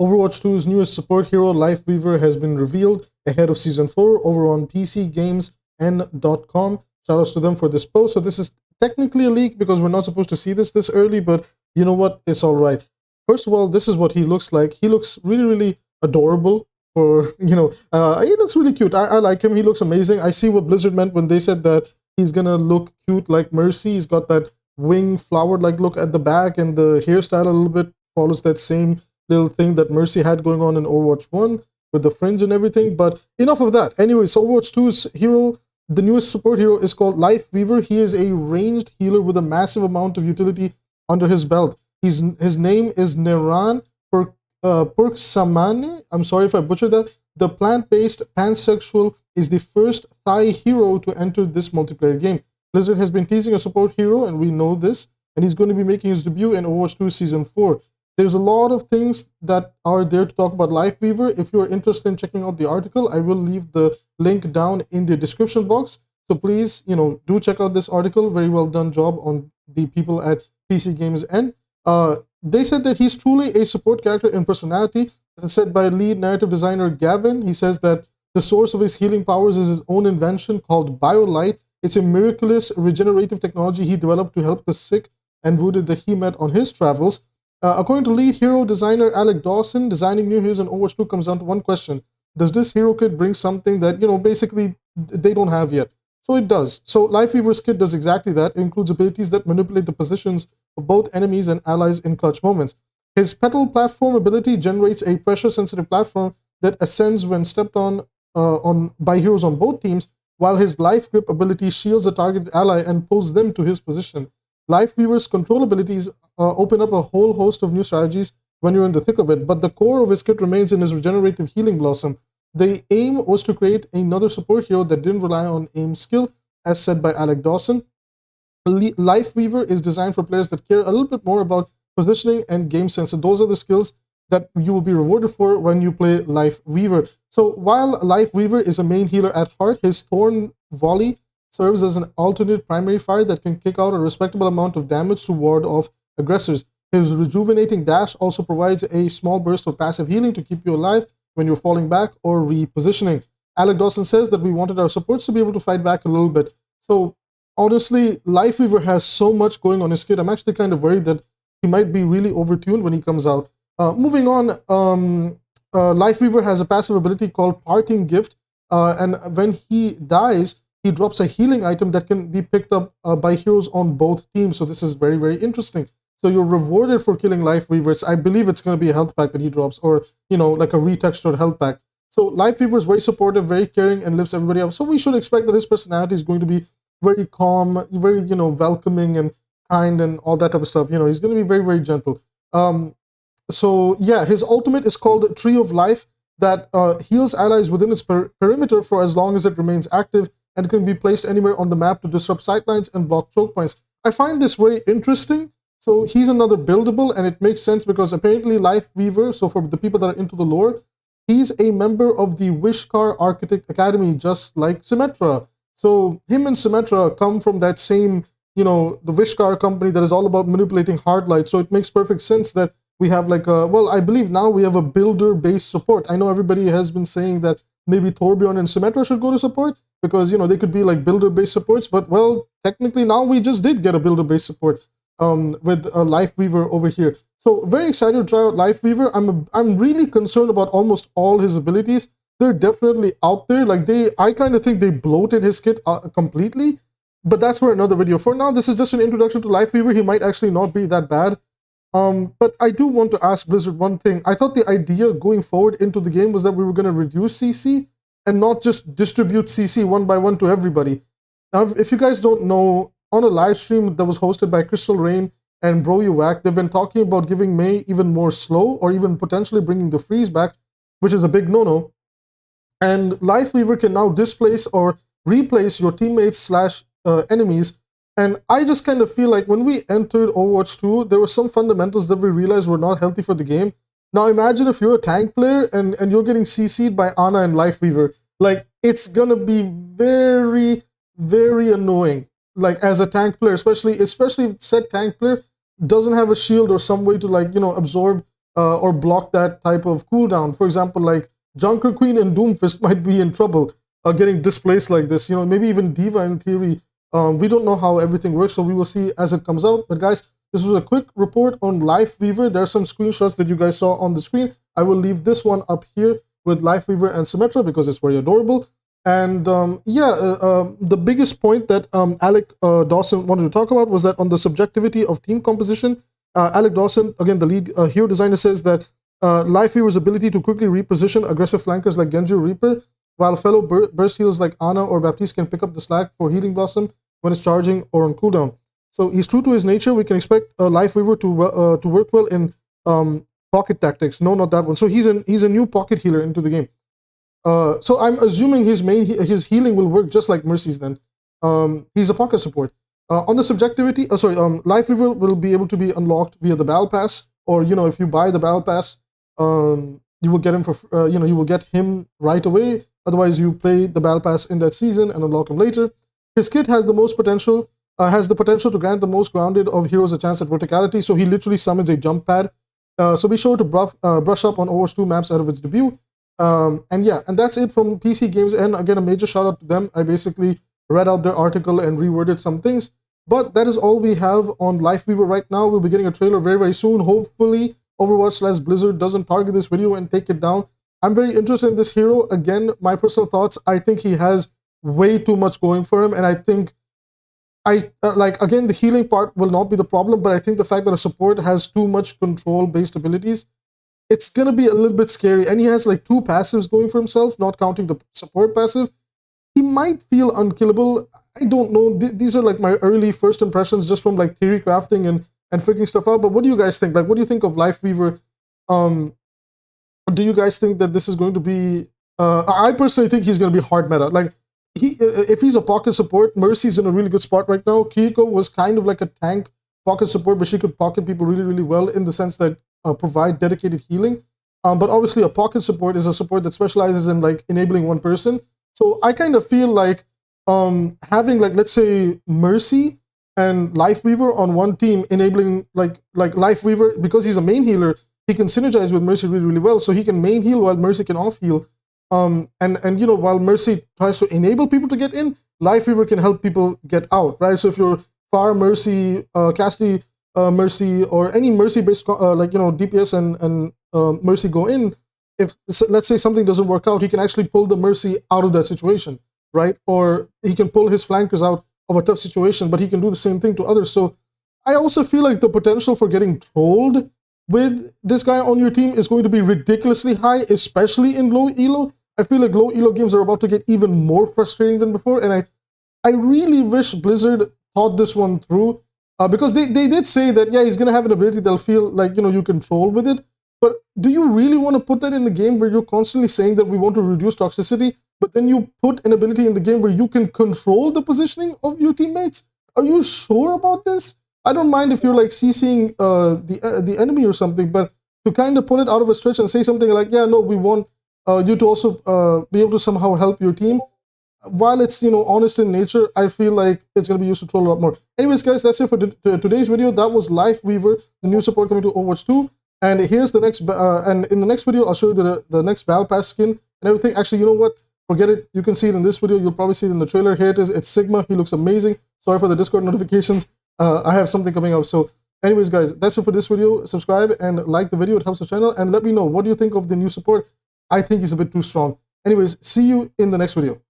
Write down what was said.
Overwatch 2's newest support hero, Lifeweaver, has been revealed ahead of Season 4 over on PCGamesN.com. Shoutouts to them for this post. So this is technically a leak because we're not supposed to see this early, but you know what? It's all right. First of all, this is what he looks like. He looks really, really adorable. He looks really cute. I like him. He looks amazing. I see what Blizzard meant when they said that he's gonna look cute like Mercy. He's got that wing flowered like look at the back, and the hairstyle a little bit follows that same little thing that Mercy had going on in Overwatch 1 with the fringe and everything. But enough of that. Anyways, Overwatch 2's hero, the newest support hero, is called Lifeweaver. He is a ranged healer with a massive amount of utility under his belt. His name is Neran Perksamane. I'm sorry if I butchered that. The plant-based pansexual is the first Thai hero to enter this multiplayer game. Blizzard has been teasing a support hero, and we know this, and he's going to be making his debut in Overwatch 2 Season 4. There's a lot of things that are there to talk about Lifeweaver. If you're interested in checking out the article, I will leave the link down in the description box. So please, do check out this article. Very well done job on the people at PC Games N. They said that he's truly a support character in personality. As said by lead narrative designer Gavin, he says that the source of his healing powers is his own invention called BioLight. It's a miraculous regenerative technology he developed to help the sick and wounded that he met on his travels. According to lead hero designer Alec Dawson, designing new heroes in Overwatch 2 comes down to one question. Does this hero kit bring something that, basically they don't have yet? So it does. So Lifeweaver's kit does exactly that. It includes abilities that manipulate the positions of both enemies and allies in clutch moments. His petal platform ability generates a pressure-sensitive platform that ascends when stepped on by heroes on both teams, while his life grip ability shields a targeted ally and pulls them to his position. Lifeweaver's control abilities open up a whole host of new strategies when you're in the thick of it, but the core of his kit remains in his regenerative healing blossom. The aim was to create another support hero that didn't rely on aim skill, as said by Alec Dawson. Lifeweaver is designed for players that care a little bit more about positioning and game sense, and those are the skills that you will be rewarded for when you play Lifeweaver. So while Lifeweaver is a main healer at heart, his Thorn Volley serves as an alternate primary fire that can kick out a respectable amount of damage to ward off aggressors. His Rejuvenating Dash also provides a small burst of passive healing to keep you alive when you're falling back or repositioning. Alec Dawson says that we wanted our supports to be able to fight back a little bit. So honestly, Lifeweaver has so much going on his kit. I'm actually kind of worried that he might be really overtuned when he comes out. Moving on, Lifeweaver has a passive ability called Parting Gift, and when he dies, he drops a healing item that can be picked up by heroes on both teams. So this is very, very interesting. So you're rewarded for killing Lifeweavers. I believe it's going to be a health pack that he drops, or like a retextured health pack. So Lifeweaver is very supportive, very caring, and lifts everybody up. So we should expect that his personality is going to be very calm, very welcoming and kind, and all that type of stuff. He's going to be very, very gentle. So yeah, his ultimate is called Tree of Life, that heals allies within its perimeter for as long as it remains active, and can be placed anywhere on the map to disrupt sightlines and block choke points. I find this very interesting. So he's another buildable, and it makes sense because apparently Lifeweaver, so for the people that are into the lore, he's a member of the Wishkar Architect Academy, just like Symmetra. So him and Symmetra come from that same, the Wishkar company that is all about manipulating hardlight. So it makes perfect sense that we have like I believe now we have a builder-based support. I know everybody has been saying that maybe Torbjorn and Symmetra should go to support because, they could be like builder-based supports, but well, technically now we just did get a builder-based support with Lifeweaver over here. So very excited to try out Lifeweaver. I'm really concerned about almost all his abilities. They're definitely out there. Like I kind of think they bloated his kit completely, but that's for another video. For now, this is just an introduction to Lifeweaver. He might actually not be that bad. But I do want to ask Blizzard one thing. I thought the idea going forward into the game was that we were going to reduce CC and not just distribute CC one by one to everybody. Now, if you guys don't know, on a live stream that was hosted by Crystal Rain and BroUAK, they've been talking about giving Mei even more slow, or even potentially bringing the freeze back, which is a big no-no. And Lifeweaver can now displace or replace your teammates / enemies. And I just kind of feel like when we entered Overwatch 2, there were some fundamentals that we realized were not healthy for the game. Now imagine if you're a tank player and you're getting CC'd by Ana and Lifeweaver. Like, it's gonna be very, very annoying. Like, as a tank player, especially if said tank player doesn't have a shield or some way to, like, absorb or block that type of cooldown. For example, like Junker Queen and Doomfist might be in trouble getting displaced like this. You know, maybe even Diva in theory. We don't know how everything works, so we will see as it comes out. But guys, this was a quick report on Lifeweaver. There are some screenshots that you guys saw on the screen. I will leave this one up here with Lifeweaver and Symmetra because it's very adorable. And the biggest point that Alec Dawson wanted to talk about was that on the subjectivity of team composition, Alec Dawson, again the lead hero designer, says that Lifeweaver's ability to quickly reposition aggressive flankers like Genji or Reaper, while fellow burst healers like Ana or Baptiste can pick up the slack for Healing Blossom when it's charging or on cooldown. So he's true to his nature. We can expect Lifeweaver to work well in pocket tactics. No, not that one. So he's a new pocket healer into the game. So I'm assuming his healing will work just like Mercy's then. He's a pocket support. On the subjectivity, Lifeweaver will be able to be unlocked via the Battle Pass, or if you buy the Battle Pass, you will get him for you will get him right away. Otherwise, you play the Battle Pass in that season and unlock him later. His kit has the most potential, has the potential to grant the most grounded of heroes a chance at verticality. So he literally summons a jump pad. So be sure to brush up on Overwatch 2 maps out of its debut. And that's it from PC Games. And again, a major shout out to them. I basically read out their article and reworded some things. But that is all we have on Lifeweaver right now. We'll be getting a trailer very, very soon. Hopefully, Overwatch/Blizzard doesn't target this video and take it down. I'm very interested in this hero. Again, my personal thoughts, I think he has way too much going for him. And I think, again, the healing part will not be the problem. But I think the fact that a support has too much control-based abilities, it's going to be a little bit scary. And he has like 2 passives going for himself, not counting the support passive. He might feel unkillable. I don't know. These are like my early first impressions just from like theory crafting and figuring stuff out. But what do you guys think? Like, what do you think of Lifeweaver? Do you guys think that this is going to be... I personally think he's going to be hard meta. Like, if he's a pocket support, Mercy's in a really good spot right now. Kiriko was kind of like a tank pocket support, but she could pocket people really, really well in the sense that provide dedicated healing. But obviously a pocket support is a support that specializes in like enabling one person. So I kind of feel like having like, let's say, Mercy and Lifeweaver on one team, enabling like Lifeweaver, because he's a main healer, he can synergize with Mercy really, really well. So he can main heal while Mercy can off heal. And while Mercy tries to enable people to get in, Lifeweaver can help people get out, right? So if you're Far Mercy, Cassidy Mercy, or any Mercy-based DPS and Mercy go in, if let's say something doesn't work out, he can actually pull the Mercy out of that situation, right? Or he can pull his flankers out of a tough situation, but he can do the same thing to others. So I also feel like the potential for getting trolled with this guy on your team is going to be ridiculously high, especially in low elo. I feel like low elo games are about to get even more frustrating than before, and I really wish Blizzard thought this one through, because they did say that, yeah, he's going to have an ability that'll feel like, you control with it. But do you really want to put that in the game where you're constantly saying that we want to reduce toxicity, but then you put an ability in the game where you can control the positioning of your teammates? Are you sure about this? I don't mind if you're like CCing the enemy or something, but to kind of pull it out of a stretch and say something like, yeah, no, we want you to also be able to somehow help your team, while it's, honest in nature, I feel like it's going to be used to troll a lot more. Anyways, guys, that's it for today's video. That was Lifeweaver, the new support coming to Overwatch 2. And here's the next, and in the next video, I'll show you the next Battle Pass skin and everything. Actually, you know what? Forget it. You can see it in this video. You'll probably see it in the trailer. Here it is. It's Sigma. He looks amazing. Sorry for the Discord notifications. I have something coming up. So anyways, guys, that's it for this video. Subscribe and like the video. It helps the channel. And let me know, what do you think of the new support? I think he's a bit too strong. Anyways, see you in the next video.